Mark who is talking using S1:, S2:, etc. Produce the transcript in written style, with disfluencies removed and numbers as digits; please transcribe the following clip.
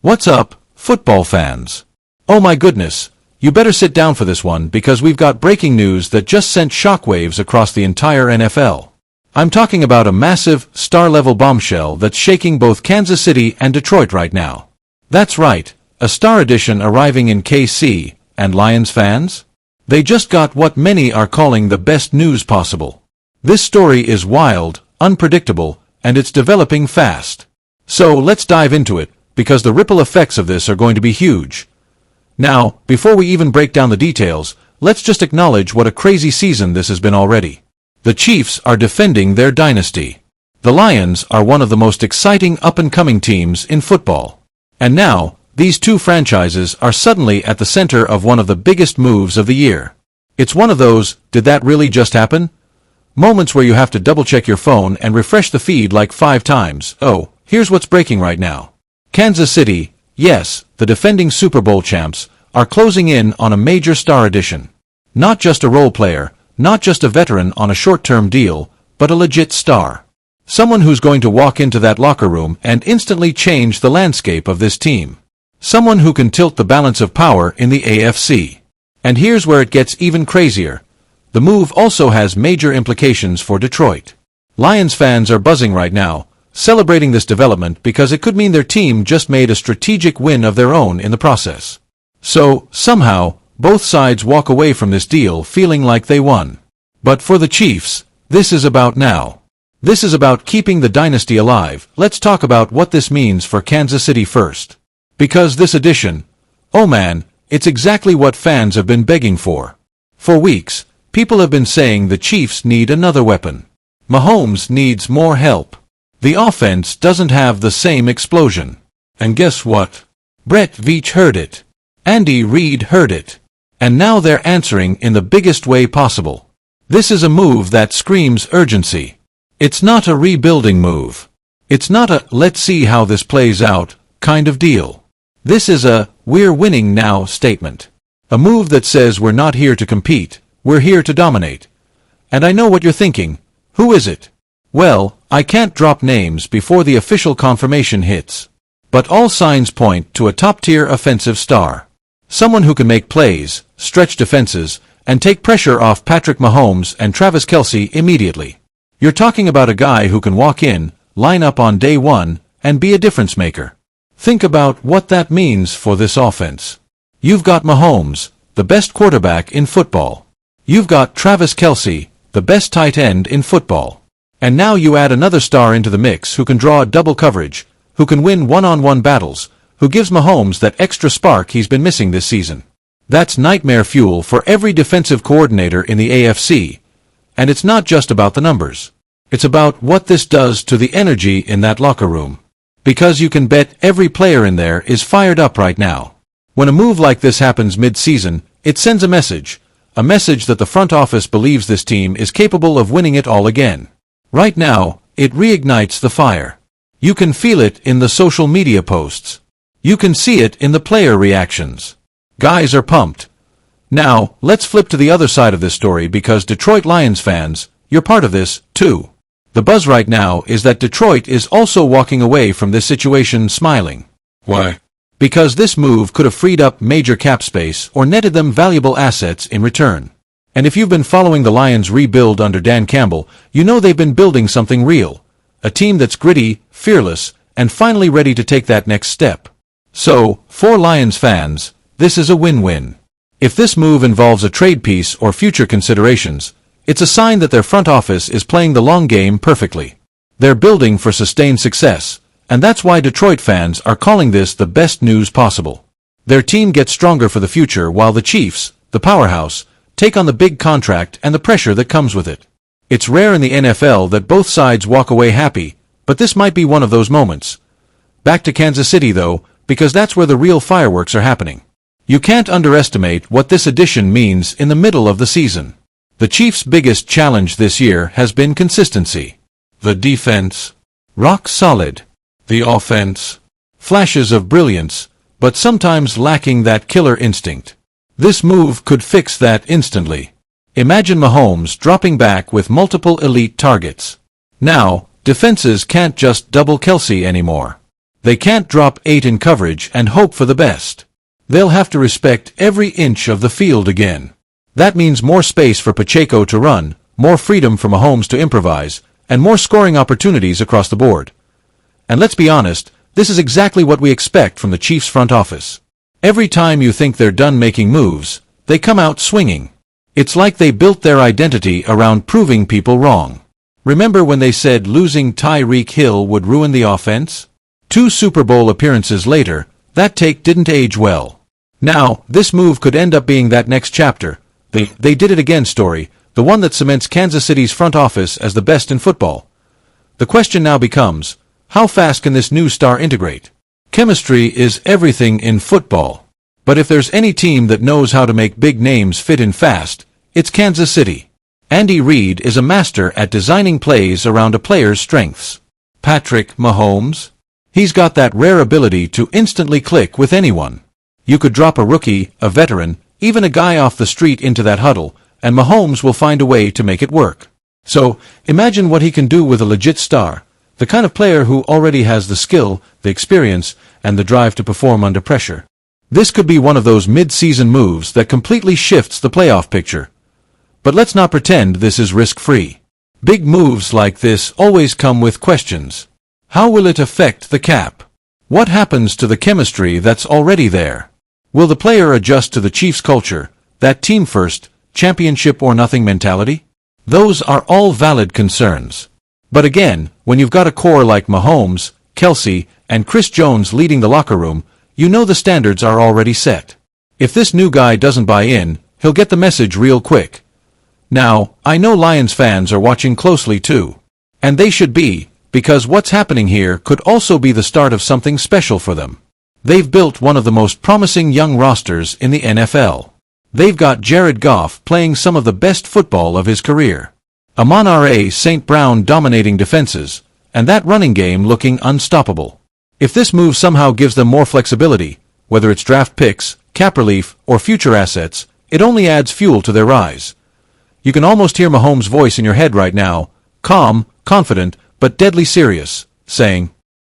S1: What's up, football fans? Oh my goodness, you better sit down for this one because we've got breaking news that just sent shockwaves across the entire NFL. I'm talking about a massive, star-level bombshell that's shaking both Kansas City and Detroit right now. That's right, a star edition arriving in KC, and Lions fans? They just got what many are calling the best news possible. This story is wild, unpredictable, and it's developing fast. So let's dive into it, because the ripple effects of this are going to be huge. Now, before we even break down the details, let's just acknowledge what a crazy season this has been already. The Chiefs are defending their dynasty. The Lions are one of the most exciting up-and-coming teams in football. And now, these two franchises are suddenly at the center of one of the biggest moves of the year. It's one of those, did that really just happen? Moments where you have to double-check your phone and refresh the feed like 5 times. Oh, here's what's breaking right now. Kansas City, yes, the defending Super Bowl champs, are closing in on a major star addition. Not just a role player, not just a veteran on a short-term deal, but a legit star. Someone who's going to walk into that locker room and instantly change the landscape of this team. Someone who can tilt the balance of power in the AFC. And here's where it gets even crazier. The move also has major implications for Detroit. Lions fans are buzzing right now, celebrating this development because it could mean their team just made a strategic win of their own in the process. So, somehow, both sides walk away from this deal feeling like they won. But for the Chiefs, this is about now. This is about keeping the dynasty alive. Let's talk about what this means for Kansas City first. Because this addition, oh man, it's exactly what fans have been begging for. For weeks, people have been saying the Chiefs need another weapon. Mahomes needs more help. The offense doesn't have the same explosion. And guess what? Brett Veach heard it. Andy Reid heard it. And now they're answering in the biggest way possible. This is a move that screams urgency. It's not a rebuilding move. It's not a let's see how this plays out kind of deal. This is a we're winning now statement. A move that says we're not here to compete, we're here to dominate. And I know what you're thinking. Who is it? Well, I can't drop names before the official confirmation hits. But all signs point to a top-tier offensive star. Someone who can make plays, stretch defenses, and take pressure off Patrick Mahomes and Travis Kelce immediately. You're talking about a guy who can walk in, line up on day one, and be a difference maker. Think about what that means for this offense. You've got Mahomes, the best quarterback in football. You've got Travis Kelce, the best tight end in football. And now you add another star into the mix who can draw a double coverage, who can win one-on-one battles, who gives Mahomes that extra spark he's been missing this season. That's nightmare fuel for every defensive coordinator in the AFC. And it's not just about the numbers. It's about what this does to the energy in that locker room. Because you can bet every player in there is fired up right now. When a move like this happens mid-season, it sends a message that the front office believes this team is capable of winning it all again. Right now, it reignites the fire. You can feel it in the social media posts. You can see it in the player reactions. Guys are pumped. Now, let's flip to the other side of this story because Detroit Lions fans, you're part of this, too. The buzz right now is that Detroit is also walking away from this situation smiling.
S2: Why?
S1: Because this move could have freed up major cap space or netted them valuable assets in return. And if you've been following the Lions rebuild under Dan Campbell, you know they've been building something real. A team that's gritty, fearless, and finally ready to take that next step. So, for Lions fans, this is a win-win. If this move involves a trade piece or future considerations, it's a sign that their front office is playing the long game perfectly. They're building for sustained success, and that's why Detroit fans are calling this the best news possible. Their team gets stronger for the future while the Chiefs, the powerhouse, take on the big contract and the pressure that comes with it. It's rare in the NFL that both sides walk away happy, but this might be one of those moments. Back to Kansas City though, because that's where the real fireworks are happening. You can't underestimate what this addition means in the middle of the season. The Chiefs' biggest challenge this year has been consistency. The defense, rock solid. The offense, flashes of brilliance, but sometimes lacking that killer instinct. This move could fix that instantly. Imagine Mahomes dropping back with multiple elite targets. Now, defenses can't just double Kelce anymore. They can't drop 8 in coverage and hope for the best. They'll have to respect every inch of the field again. That means more space for Pacheco to run, more freedom for Mahomes to improvise, and more scoring opportunities across the board. And let's be honest, this is exactly what we expect from the Chiefs front office. Every time you think they're done making moves, they come out swinging. It's like they built their identity around proving people wrong. Remember when they said losing Tyreek Hill would ruin the offense? 2 Super Bowl appearances later, that take didn't age well. Now, this move could end up being that next chapter, they did it again story, the one that cements Kansas City's front office as the best in football. The question now becomes, how fast can this new star integrate? Chemistry is everything in football. But if there's any team that knows how to make big names fit in fast, it's Kansas City. Andy Reid is a master at designing plays around a player's strengths. Patrick Mahomes? He's got that rare ability to instantly click with anyone. You could drop a rookie, a veteran, even a guy off the street into that huddle, and Mahomes will find a way to make it work. So, imagine what he can do with a legit star, the kind of player who already has the skill, the experience, and the drive to perform under pressure. This could be one of those mid-season moves that completely shifts the playoff picture. But let's not pretend this is risk-free. Big moves like this always come with questions. How will it affect the cap? What happens to the chemistry that's already there? Will the player adjust to the Chiefs' culture, that team-first, championship-or-nothing mentality? Those are all valid concerns. But again, when you've got a core like Mahomes, Kelce, and Chris Jones leading the locker room, you know the standards are already set. If this new guy doesn't buy in, he'll get the message real quick. Now, I know Lions fans are watching closely too. And they should be, because what's happening here could also be the start of something special for them. They've built one of the most promising young rosters in the NFL. They've got Jared Goff playing some of the best football of his career. Amon-Ra St. Brown dominating defenses, and that running game looking unstoppable. If this move somehow gives them more flexibility, whether it's draft picks, cap relief, or future assets, it only adds fuel to their rise. You can almost hear Mahomes' voice in your head right now, calm, confident, but deadly serious, saying,